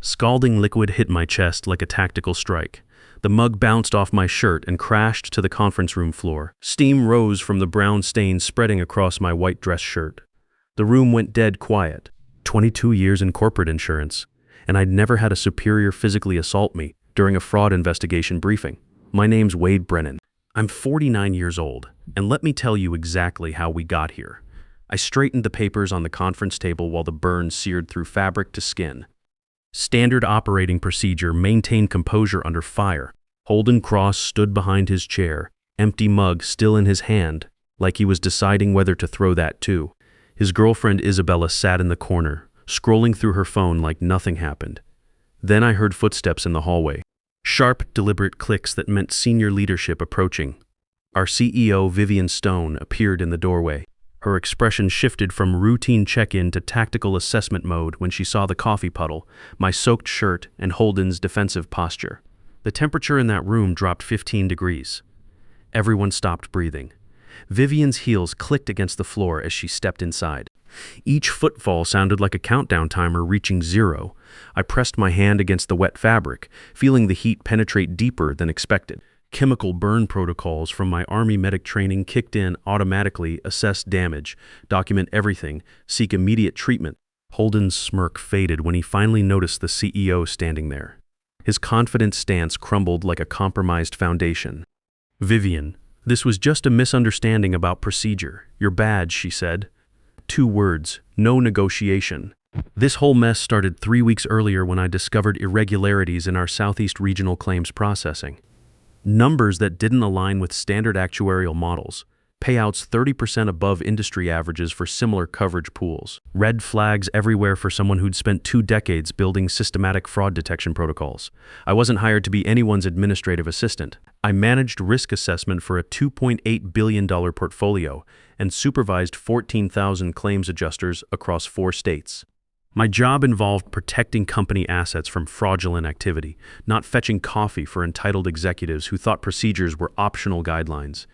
Scalding liquid hit my chest like a tactical strike. The mug bounced off my shirt and crashed to the conference room floor. Steam rose from the brown stains spreading across my white dress shirt. The room went dead quiet. 22 years in corporate insurance, and I'd never had a superior physically assault me during a fraud investigation briefing. My name's Wade Brennan. I'm 49 years old, and let me tell you exactly how we got here. I straightened the papers on the conference table while the burn seared through fabric to skin. Standard operating procedure: maintain composure under fire. Holden Cross stood behind his chair, empty mug still in his hand, like he was deciding whether to throw that too. His girlfriend Isabella sat in the corner, scrolling through her phone like nothing happened. Then I heard footsteps in the hallway. Sharp, deliberate clicks that meant senior leadership approaching. Our CEO, Vivian Stone, appeared in the doorway. Her expression shifted from routine check-in to tactical assessment mode when she saw the coffee puddle, my soaked shirt, and Holden's defensive posture. The temperature in that room dropped 15 degrees. Everyone stopped breathing. Vivian's heels clicked against the floor as she stepped inside. Each footfall sounded like a countdown timer reaching 0. I pressed my hand against the wet fabric, feeling the heat penetrate deeper than expected. Chemical burn protocols from my Army medic training kicked in automatically: assess damage, document everything, seek immediate treatment. Holden's smirk faded when he finally noticed the CEO standing there. His confident stance crumbled like a compromised foundation. "Vivian, this was just a misunderstanding about procedure. Your badge," she said. 2 words, no negotiation. This whole mess started 3 weeks earlier when I discovered irregularities in our Southeast regional claims processing. Numbers that didn't align with standard actuarial models, payouts 30% above industry averages for similar coverage pools. Red flags everywhere for someone who'd spent 2 decades building systematic fraud detection protocols. I wasn't hired to be anyone's administrative assistant. I managed risk assessment for a $2.8 billion portfolio and supervised 14,000 claims adjusters across 4 states. My job involved protecting company assets from fraudulent activity, not fetching coffee for entitled executives who thought procedures were optional guidelines.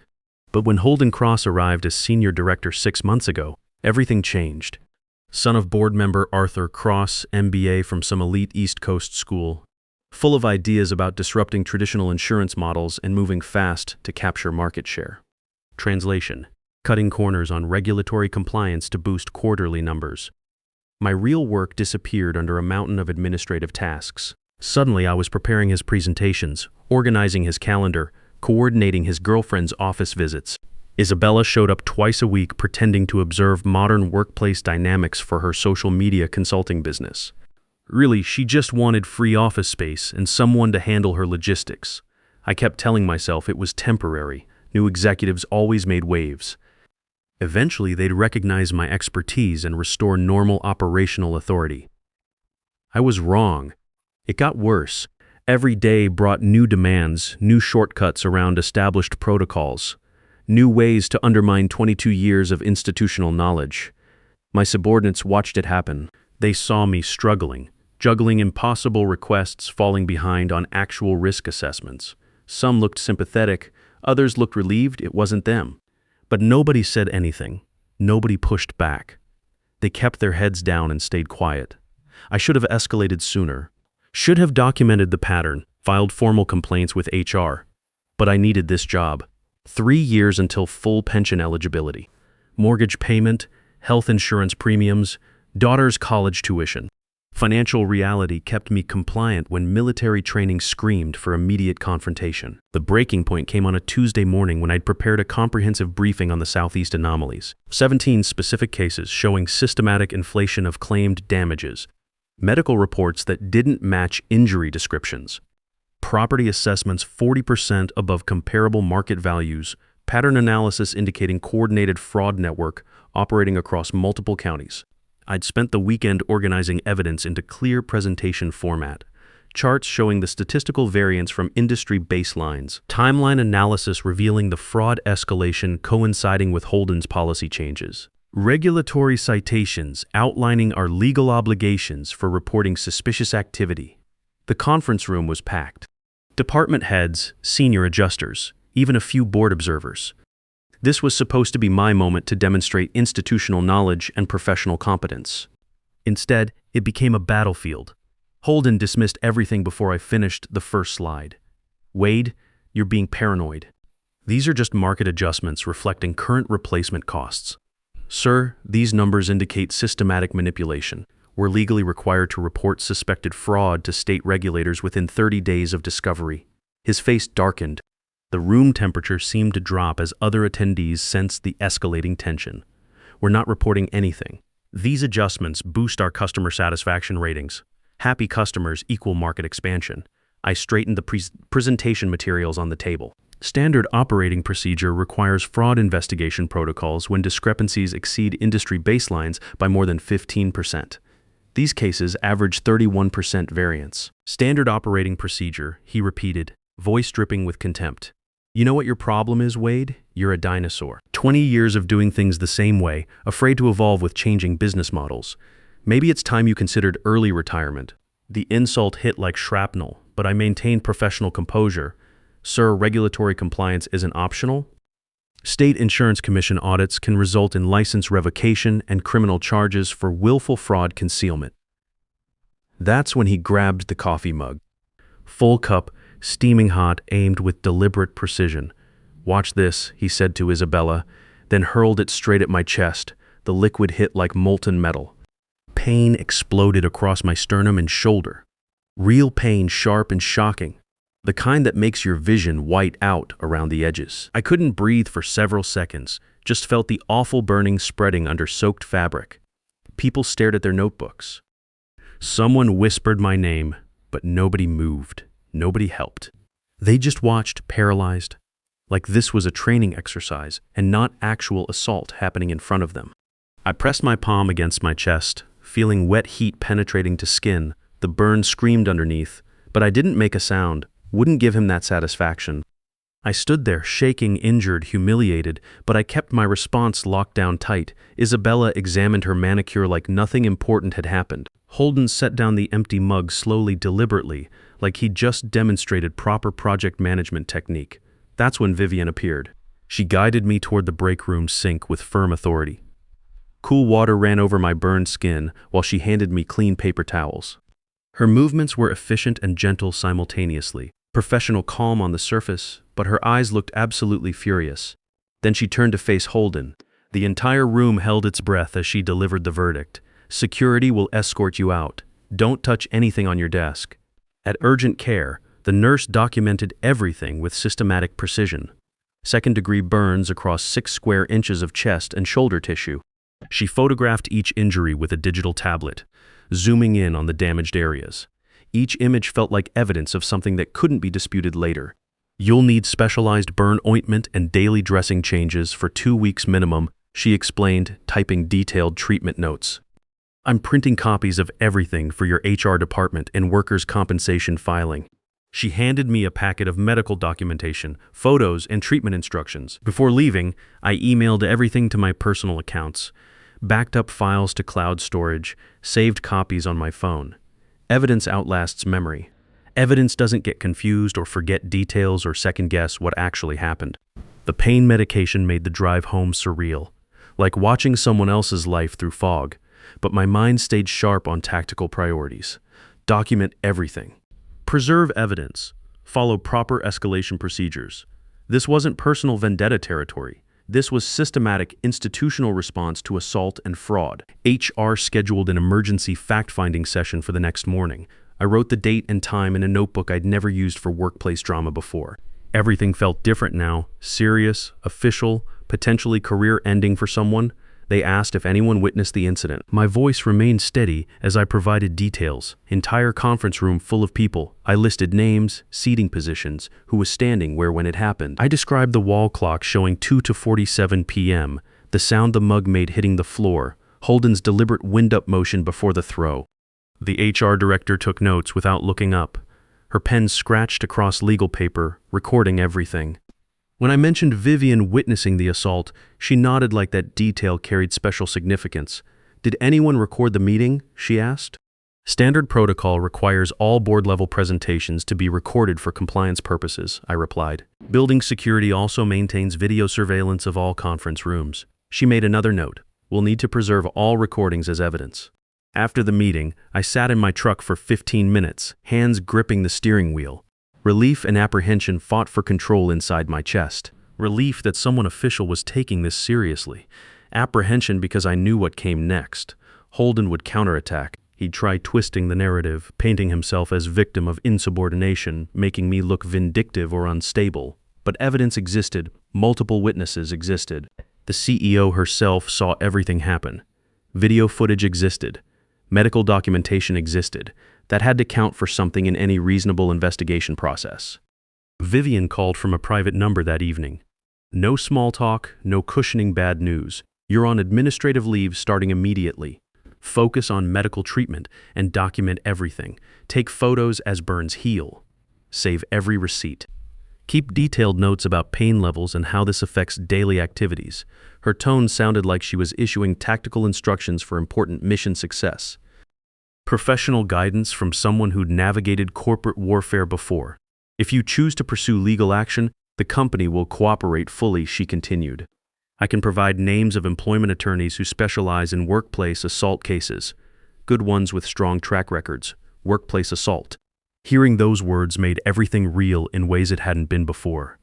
But when Holden Cross arrived as senior director 6 months ago, everything changed. Son of board member Arthur Cross, MBA from some elite East Coast school, full of ideas about disrupting traditional insurance models and moving fast to capture market share. Translation: cutting corners on regulatory compliance to boost quarterly numbers. My real work disappeared under a mountain of administrative tasks. Suddenly, I was preparing his presentations, organizing his calendar, coordinating his girlfriend's office visits. Isabella showed up twice a week pretending to observe modern workplace dynamics for her social media consulting business. Really, she just wanted free office space and someone to handle her logistics. I kept telling myself it was temporary. New executives always made waves. Eventually, they'd recognize my expertise and restore normal operational authority. I was wrong. It got worse. Every day brought new demands, new shortcuts around established protocols, new ways to undermine 22 years of institutional knowledge. My subordinates watched it happen. They saw me struggling, juggling impossible requests, falling behind on actual risk assessments. Some looked sympathetic, others looked relieved it wasn't them. But nobody said anything. Nobody pushed back. They kept their heads down and stayed quiet. I should have escalated sooner. Should have documented the pattern, filed formal complaints with HR. But I needed this job. 3 years until full pension eligibility. Mortgage payment, health insurance premiums, daughter's college tuition. Financial reality kept me compliant when military training screamed for immediate confrontation. The breaking point came on a Tuesday morning when I'd prepared a comprehensive briefing on the Southeast anomalies. 17 specific cases showing systematic inflation of claimed damages. Medical reports that didn't match injury descriptions. Property assessments 40% above comparable market values. Pattern analysis indicating coordinated fraud network operating across multiple counties. I'd spent the weekend organizing evidence into clear presentation format. Charts showing the statistical variance from industry baselines. Timeline analysis revealing the fraud escalation coinciding with Holden's policy changes. Regulatory citations outlining our legal obligations for reporting suspicious activity. The conference room was packed. Department heads, senior adjusters, even a few board observers. This was supposed to be my moment to demonstrate institutional knowledge and professional competence. Instead, it became a battlefield. Holden dismissed everything before I finished the first slide. Wade, you're being paranoid. These are just market adjustments reflecting current replacement costs. Sir, these numbers indicate systematic manipulation. We're legally required to report suspected fraud to state regulators within 30 days of discovery. His face darkened. The room temperature seemed to drop as other attendees sensed the escalating tension. We're not reporting anything. These adjustments boost our customer satisfaction ratings. Happy customers equal market expansion. I straightened the presentation materials on the table. Standard operating procedure requires fraud investigation protocols when discrepancies exceed industry baselines by more than 15%. These cases average 31% variance. Standard operating procedure, he repeated, voice dripping with contempt. You know what your problem is, Wade? You're a dinosaur. 20 years of doing things the same way, afraid to evolve with changing business models. Maybe it's time you considered early retirement. The insult hit like shrapnel, but I maintained professional composure. Sir, regulatory compliance isn't optional. State insurance commission audits can result in license revocation and criminal charges for willful fraud concealment. That's when he grabbed the coffee mug. Full cup, steaming hot, aimed with deliberate precision. Watch this, he said to Isabella, then hurled it straight at my chest. The liquid hit like molten metal. Pain exploded across my sternum and shoulder. Real pain, sharp and shocking. The kind that makes your vision white out around the edges. I couldn't breathe for several seconds, just felt the awful burning spreading under soaked fabric. People stared at their notebooks. Someone whispered my name, but nobody moved. Nobody helped. They just watched, paralyzed, like this was a training exercise and not actual assault happening in front of them. I pressed my palm against my chest, feeling wet heat penetrating to skin. The burn screamed underneath, but I didn't make a sound. Wouldn't give him that satisfaction. I stood there, shaking, injured, humiliated, but I kept my response locked down tight. Isabella examined her manicure like nothing important had happened. Holden set down the empty mug slowly, deliberately, like he'd just demonstrated proper project management technique. That's when Vivian appeared. She guided me toward the break room sink with firm authority. Cool water ran over my burned skin while she handed me clean paper towels. Her movements were efficient and gentle simultaneously. Professional calm on the surface, but her eyes looked absolutely furious. Then she turned to face Holden. The entire room held its breath as she delivered the verdict. Security will escort you out. Don't touch anything on your desk. At urgent care, the nurse documented everything with systematic precision. Second-degree burns across 6 square inches of chest and shoulder tissue. She photographed each injury with a digital tablet, zooming in on the damaged areas. Each image felt like evidence of something that couldn't be disputed later. You'll need specialized burn ointment and daily dressing changes for 2 weeks minimum, she explained, typing detailed treatment notes. I'm printing copies of everything for your HR department and workers' compensation filing. She handed me a packet of medical documentation, photos, and treatment instructions. Before leaving, I emailed everything to my personal accounts, backed up files to cloud storage, saved copies on my phone. Evidence outlasts memory. Evidence doesn't get confused or forget details or second-guess what actually happened. The pain medication made the drive home surreal, like watching someone else's life through fog, but my mind stayed sharp on tactical priorities. Document everything. Preserve evidence. Follow proper escalation procedures. This wasn't personal vendetta territory. This was systematic institutional response to assault and fraud. HR scheduled an emergency fact-finding session for the next morning. I wrote the date and time in a notebook I'd never used for workplace drama before. Everything felt different now, serious, official, potentially career-ending for someone. They asked if anyone witnessed the incident. My voice remained steady as I provided details. Entire conference room full of people. I listed names, seating positions, who was standing where when it happened. I described the wall clock showing 2:47 p.m., the sound the mug made hitting the floor, Holden's deliberate wind-up motion before the throw. The HR director took notes without looking up. Her pen scratched across legal paper, recording everything. When I mentioned Vivian witnessing the assault, she nodded like that detail carried special significance. Did anyone record the meeting? She asked. Standard protocol requires all board-level presentations to be recorded for compliance purposes, I replied. Building security also maintains video surveillance of all conference rooms. She made another note. We'll need to preserve all recordings as evidence. After the meeting, I sat in my truck for 15 minutes, hands gripping the steering wheel. Relief and apprehension fought for control inside my chest. Relief that someone official was taking this seriously. Apprehension because I knew what came next. Holden would counterattack. He'd try twisting the narrative, painting himself as victim of insubordination, making me look vindictive or unstable. But evidence existed. Multiple witnesses existed. The CEO herself saw everything happen. Video footage existed. Medical documentation existed. That had to count for something in any reasonable investigation process. Vivian called from a private number that evening. No small talk, no cushioning bad news. You're on administrative leave starting immediately. Focus on medical treatment and document everything. Take photos as burns heal. Save every receipt. Keep detailed notes about pain levels and how this affects daily activities. Her tone sounded like she was issuing tactical instructions for important mission success. Professional guidance from someone who'd navigated corporate warfare before. If you choose to pursue legal action, the company will cooperate fully, she continued. I can provide names of employment attorneys who specialize in workplace assault cases. Good ones with strong track records. Workplace assault. Hearing those words made everything real in ways it hadn't been before.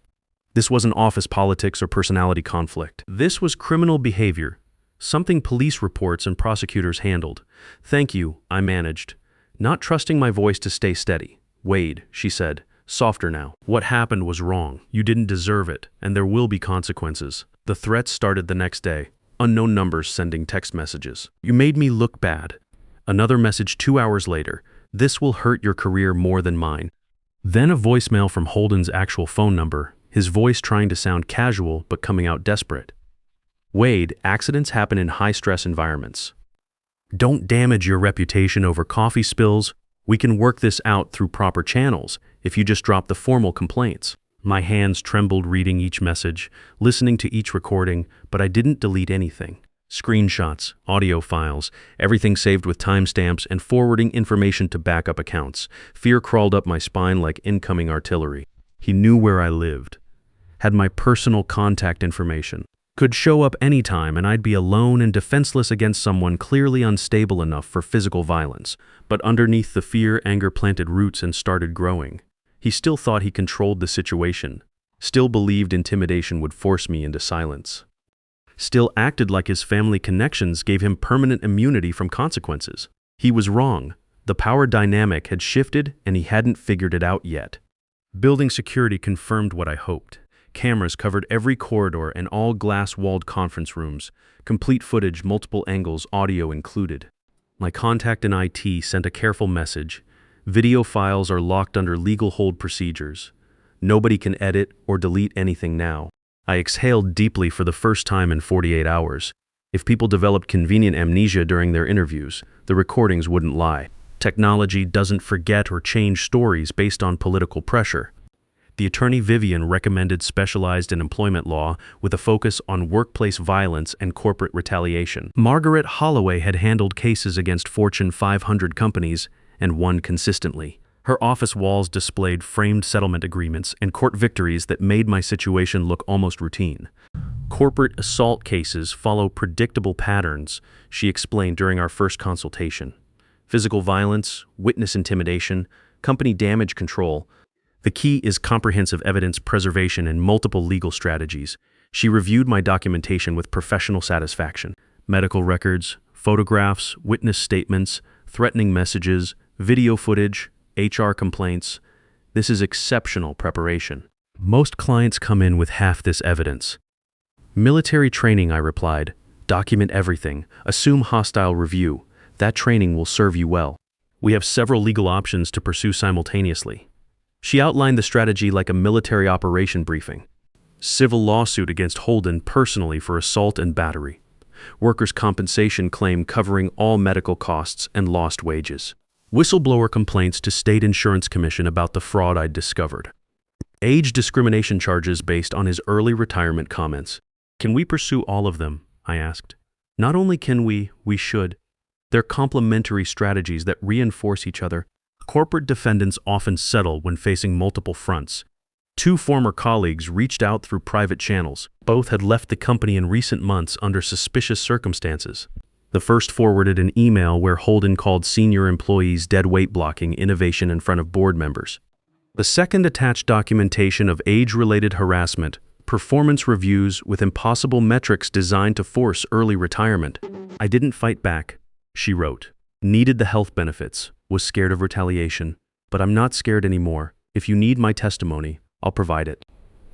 This wasn't office politics or personality conflict. This was criminal behavior. Something police reports and prosecutors handled. Thank you, I managed. Not trusting my voice to stay steady. Wade, she said, softer now. What happened was wrong. You didn't deserve it, and there will be consequences. The threats started the next day. Unknown numbers sending text messages. You made me look bad. Another message 2 hours later. This will hurt your career more than mine. Then a voicemail from Holden's actual phone number, his voice trying to sound casual but coming out desperate. Wade, accidents happen in high-stress environments. Don't damage your reputation over coffee spills. We can work this out through proper channels if you just drop the formal complaints. My hands trembled reading each message, listening to each recording, but I didn't delete anything. Screenshots, audio files, everything saved with timestamps and forwarding information to backup accounts. Fear crawled up my spine like incoming artillery. He knew where I lived, had my personal contact information, could show up anytime and I'd be alone and defenseless against someone clearly unstable enough for physical violence. But underneath the fear, anger planted roots and started growing. He still thought he controlled the situation, still believed intimidation would force me into silence, still acted like his family connections gave him permanent immunity from consequences. He was wrong. The power dynamic had shifted and he hadn't figured it out yet. Building security confirmed what I hoped. Cameras covered every corridor and all glass-walled conference rooms, complete footage, multiple angles, audio included. My contact in IT sent a careful message. Video files are locked under legal hold procedures. Nobody can edit or delete anything now. I exhaled deeply for the first time in 48 hours. If people developed convenient amnesia during their interviews, the recordings wouldn't lie. Technology doesn't forget or change stories based on political pressure. The attorney Vivian recommended specialized in employment law with a focus on workplace violence and corporate retaliation. Margaret Holloway had handled cases against Fortune 500 companies and won consistently. Her office walls displayed framed settlement agreements and court victories that made my situation look almost routine. Corporate assault cases follow predictable patterns, she explained during our first consultation. Physical violence, witness intimidation, company damage control. The key is comprehensive evidence preservation and multiple legal strategies. She reviewed my documentation with professional satisfaction. Medical records, photographs, witness statements, threatening messages, video footage, HR complaints. This is exceptional preparation. Most clients come in with half this evidence. Military training, I replied. Document everything. Assume hostile review. That training will serve you well. We have several legal options to pursue simultaneously. She outlined the strategy like a military operation briefing. Civil lawsuit against Holden personally for assault and battery. Workers' compensation claim covering all medical costs and lost wages. Whistleblower complaints to State Insurance Commission about the fraud I'd discovered. Age discrimination charges based on his early retirement comments. Can we pursue all of them? I asked. Not only can we should. They're complementary strategies that reinforce each other. Corporate defendants often settle when facing multiple fronts. 2 former colleagues reached out through private channels. Both had left the company in recent months under suspicious circumstances. The first forwarded an email where Holden called senior employees dead weight blocking innovation in front of board members. The second attached documentation of age-related harassment, performance reviews with impossible metrics designed to force early retirement. I didn't fight back, she wrote. Needed the health benefits, was scared of retaliation, but I'm not scared anymore. If you need my testimony, I'll provide it.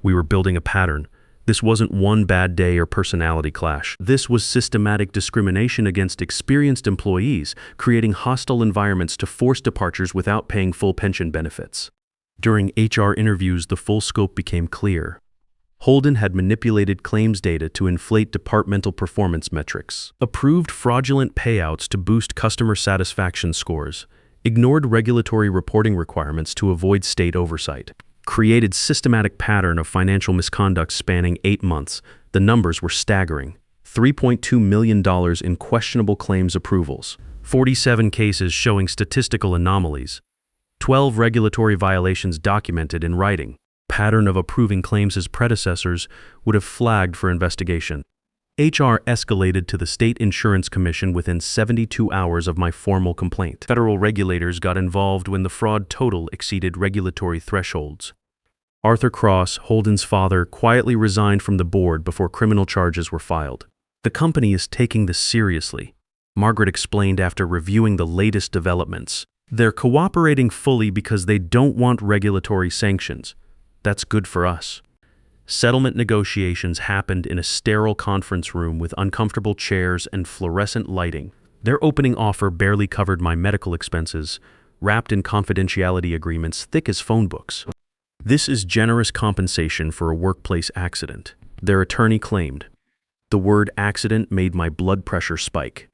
We were building a pattern. This wasn't one bad day or personality clash. This was systematic discrimination against experienced employees, creating hostile environments to force departures without paying full pension benefits. During HR interviews, the full scope became clear. Holden had manipulated claims data to inflate departmental performance metrics, approved fraudulent payouts to boost customer satisfaction scores, ignored regulatory reporting requirements to avoid state oversight, created systematic pattern of financial misconduct spanning 8 months. The numbers were staggering. $3.2 million in questionable claims approvals, 47 cases showing statistical anomalies, 12 regulatory violations documented in writing. Pattern of approving claims his predecessors would have flagged for investigation. HR escalated to the State Insurance Commission within 72 hours of my formal complaint. Federal regulators got involved when the fraud total exceeded regulatory thresholds. Arthur Cross, Holden's father, quietly resigned from the board before criminal charges were filed. The company is taking this seriously, Margaret explained after reviewing the latest developments. They're cooperating fully because they don't want regulatory sanctions. That's good for us. Settlement negotiations happened in a sterile conference room with uncomfortable chairs and fluorescent lighting. Their opening offer barely covered my medical expenses, wrapped in confidentiality agreements thick as phone books. This is generous compensation for a workplace accident, their attorney claimed. The word accident made my blood pressure spike.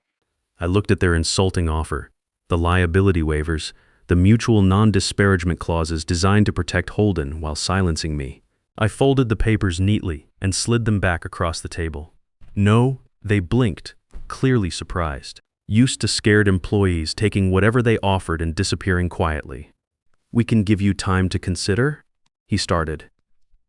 I looked at their insulting offer, the liability waivers, the mutual non-disparagement clauses designed to protect Holden while silencing me. I folded the papers neatly and slid them back across the table. No, they blinked, clearly surprised. Used to scared employees taking whatever they offered and disappearing quietly. We can give you time to consider? He started.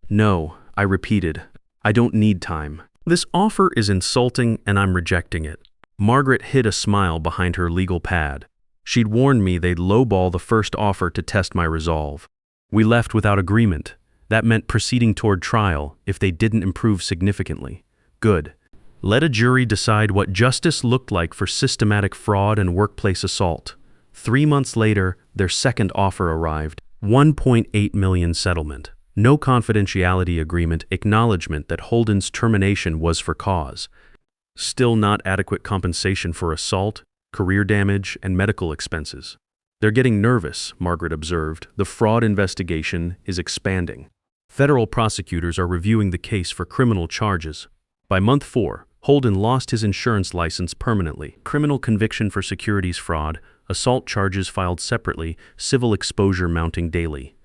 No, I repeated. I don't need time. This offer is insulting and I'm rejecting it. Margaret hid a smile behind her legal pad. She'd warned me they'd lowball the first offer to test my resolve. We left without agreement. That meant proceeding toward trial if they didn't improve significantly. Good. Let a jury decide what justice looked like for systematic fraud and workplace assault. 3 months later, their second offer arrived. $1.8 million settlement. No confidentiality agreement, acknowledgement that Holden's termination was for cause. Still not adequate compensation for assault, career damage, and medical expenses. They're getting nervous, Margaret observed. The fraud investigation is expanding. Federal prosecutors are reviewing the case for criminal charges. By month 4, Holden lost his insurance license permanently. Criminal conviction for securities fraud, assault charges filed separately, civil exposure mounting daily.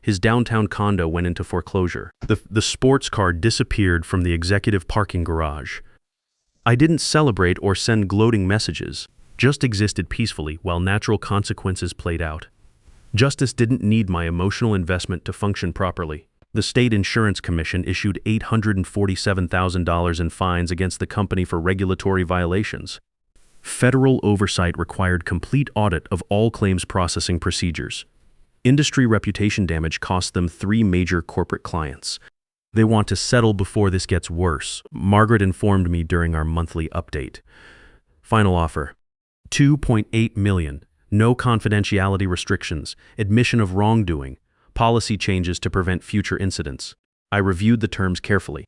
His downtown condo went into foreclosure. The sports car disappeared from the executive parking garage. I didn't celebrate or send gloating messages, just existed peacefully while natural consequences played out. Justice didn't need my emotional investment to function properly. The State Insurance Commission issued $847,000 in fines against the company for regulatory violations. Federal oversight required complete audit of all claims processing procedures. Industry reputation damage cost them 3 major corporate clients. They want to settle before this gets worse, Margaret informed me during our monthly update. Final offer. $2.8 million. No confidentiality restrictions, admission of wrongdoing, policy changes to prevent future incidents. I reviewed the terms carefully.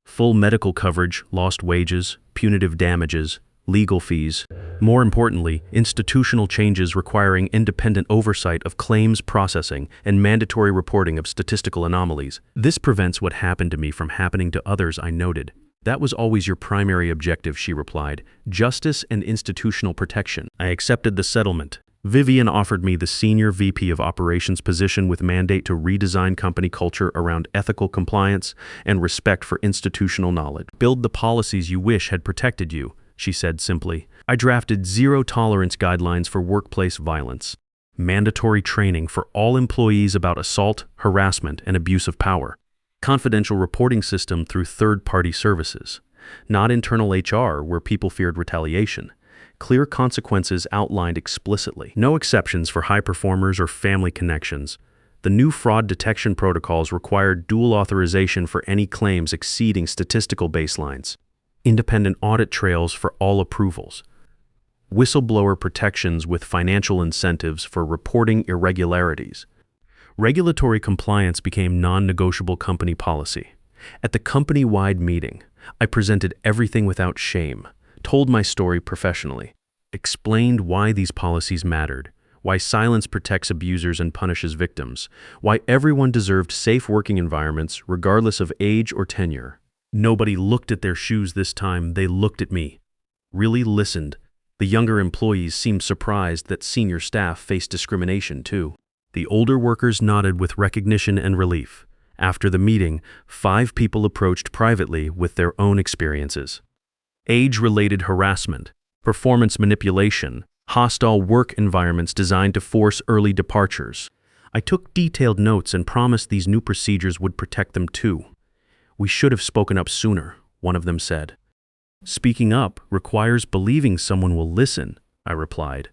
Full medical coverage, lost wages, punitive damages, legal fees. More importantly, institutional changes requiring independent oversight of claims processing and mandatory reporting of statistical anomalies. This prevents what happened to me from happening to others, I noted. That was always your primary objective, she replied. Justice and institutional protection. I accepted the settlement. Vivian offered me the Senior VP of Operations position with mandate to redesign company culture around ethical compliance and respect for institutional knowledge. Build the policies you wish had protected you, she said simply. I drafted zero-tolerance guidelines for workplace violence. Mandatory training for all employees about assault, harassment, and abuse of power. Confidential reporting system through third-party services. Not internal HR where people feared retaliation. clear consequences outlined explicitly. No exceptions for high performers or family connections. The new fraud detection protocols required dual authorization for any claims exceeding statistical baselines, independent audit trails for all approvals, whistleblower protections with financial incentives for reporting irregularities. Regulatory compliance became non-negotiable company policy. At the company-wide meeting, I presented everything without shame, told my story professionally, explained why these policies mattered, why silence protects abusers and punishes victims, why everyone deserved safe working environments regardless of age or tenure. Nobody looked at their shoes this time, they looked at me. Really listened. The younger employees seemed surprised that senior staff faced discrimination too. The older workers nodded with recognition and relief. After the meeting, 5 people approached privately with their own experiences. Age-related harassment, performance manipulation, hostile work environments designed to force early departures. I took detailed notes and promised these new procedures would protect them too. "We should have spoken up sooner," one of them said. "Speaking up requires believing someone will listen," I replied.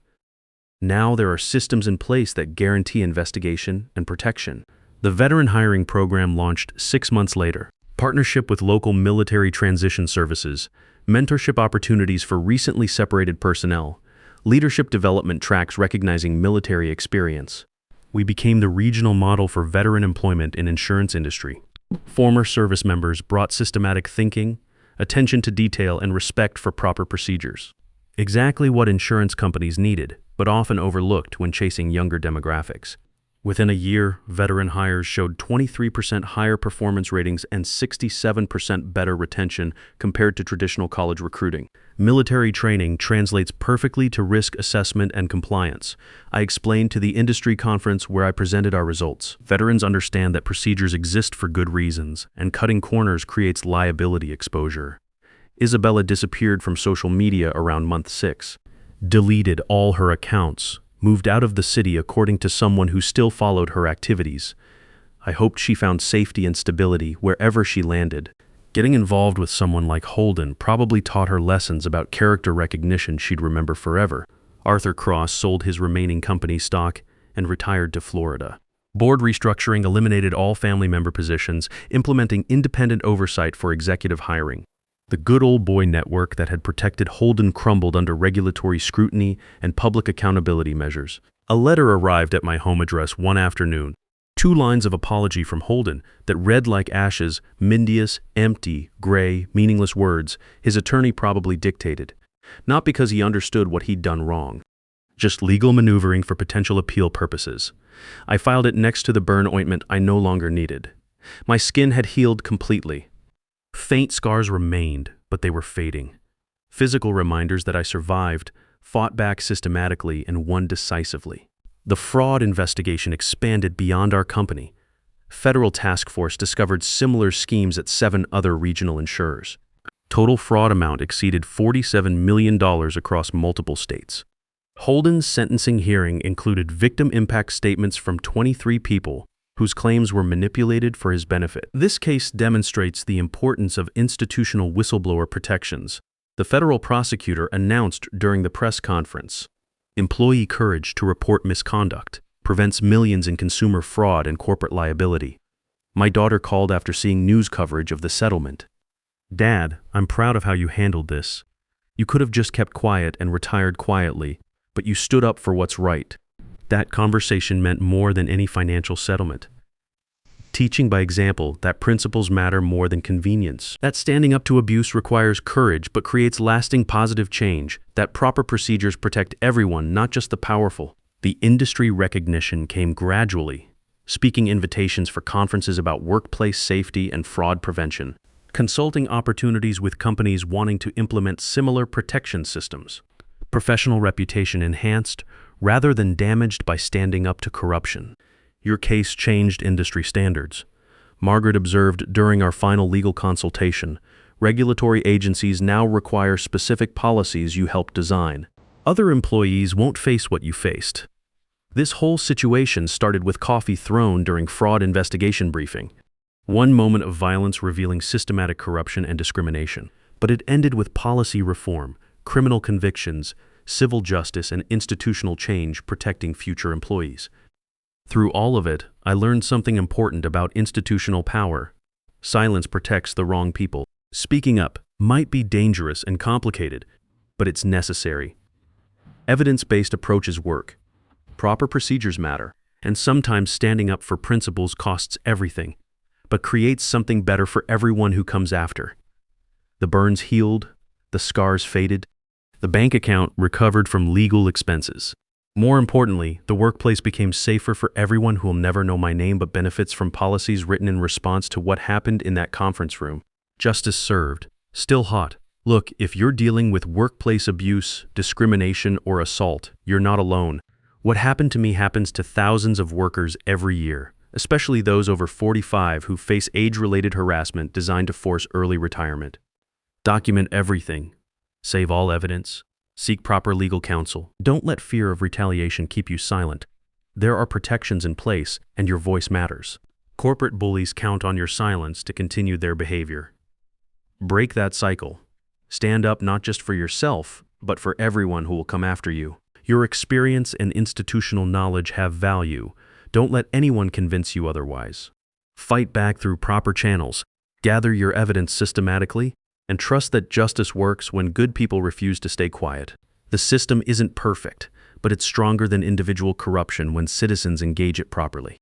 "Now there are systems in place that guarantee investigation and protection." The veteran hiring program launched 6 months later. Partnership with local military transition services, mentorship opportunities for recently separated personnel, leadership development tracks recognizing military experience. We became the regional model for veteran employment in insurance industry. Former service members brought systematic thinking, attention to detail, and respect for proper procedures. Exactly what insurance companies needed, but often overlooked when chasing younger demographics. Within a year, veteran hires showed 23% higher performance ratings and 67% better retention compared to traditional college recruiting. Military training translates perfectly to risk assessment and compliance. I explained to the industry conference where I presented our results. Veterans understand that procedures exist for good reasons, and cutting corners creates liability exposure. Isabella disappeared from social media around month 6, deleted all her accounts, moved out of the city according to someone who still followed her activities. I hoped she found safety and stability wherever she landed. Getting involved with someone like Holden probably taught her lessons about character recognition she'd remember forever. Arthur Cross sold his remaining company stock and retired to Florida. Board restructuring eliminated all family member positions, implementing independent oversight for executive hiring. The good old boy network that had protected Holden crumbled under regulatory scrutiny and public accountability measures. A letter arrived at my home address one afternoon. 2 lines of apology from Holden that read like ashes, mendious, empty, gray, meaningless words his attorney probably dictated. Not because he understood what he'd done wrong. Just legal maneuvering for potential appeal purposes. I filed it next to the burn ointment I no longer needed. My skin had healed completely. Faint scars remained, but they were fading. Physical reminders that I survived, fought back systematically, and won decisively. The fraud investigation expanded beyond our company. Federal task force discovered similar schemes at 7 other regional insurers. Total fraud amount exceeded $47 million across multiple states. Holden's sentencing hearing included victim impact statements from 23 people whose claims were manipulated for his benefit. This case demonstrates the importance of institutional whistleblower protections. The federal prosecutor announced during the press conference, "Employee courage to report misconduct prevents millions in consumer fraud and corporate liability." My daughter called after seeing news coverage of the settlement. "Dad, I'm proud of how you handled this. You could have just kept quiet and retired quietly, but you stood up for what's right." That conversation meant more than any financial settlement. Teaching by example that principles matter more than convenience. That standing up to abuse requires courage but creates lasting positive change. That proper procedures protect everyone, not just the powerful. The industry recognition came gradually. Speaking invitations for conferences about workplace safety and fraud prevention. Consulting opportunities with companies wanting to implement similar protection systems. Professional reputation enhanced rather than damaged by standing up to corruption. Your case changed industry standards. Margaret observed during our final legal consultation, regulatory agencies now require specific policies you helped design. Other employees won't face what you faced. This whole situation started with coffee thrown during fraud investigation briefing. One moment of violence revealing systematic corruption and discrimination. But it ended with policy reform, criminal convictions, civil justice, and institutional change protecting future employees. Through all of it, I learned something important about institutional power. Silence protects the wrong people. Speaking up might be dangerous and complicated, but it's necessary. Evidence-based approaches work. Proper procedures matter, and sometimes standing up for principles costs everything, but creates something better for everyone who comes after. The burns healed, the scars faded, the bank account recovered from legal expenses. More importantly, the workplace became safer for everyone who will never know my name but benefits from policies written in response to what happened in that conference room. Justice served. Still hot. Look, if you're dealing with workplace abuse, discrimination, or assault, you're not alone. What happened to me happens to thousands of workers every year, especially those over 45 who face age-related harassment designed to force early retirement. Document everything. Save all evidence. Seek proper legal counsel. Don't let fear of retaliation keep you silent. There are protections in place, and your voice matters. Corporate bullies count on your silence to continue their behavior. Break that cycle. Stand up not just for yourself, but for everyone who will come after you. Your experience and institutional knowledge have value. Don't let anyone convince you otherwise. Fight back through proper channels. Gather your evidence systematically, and trust that justice works when good people refuse to stay quiet. The system isn't perfect, but it's stronger than individual corruption when citizens engage it properly.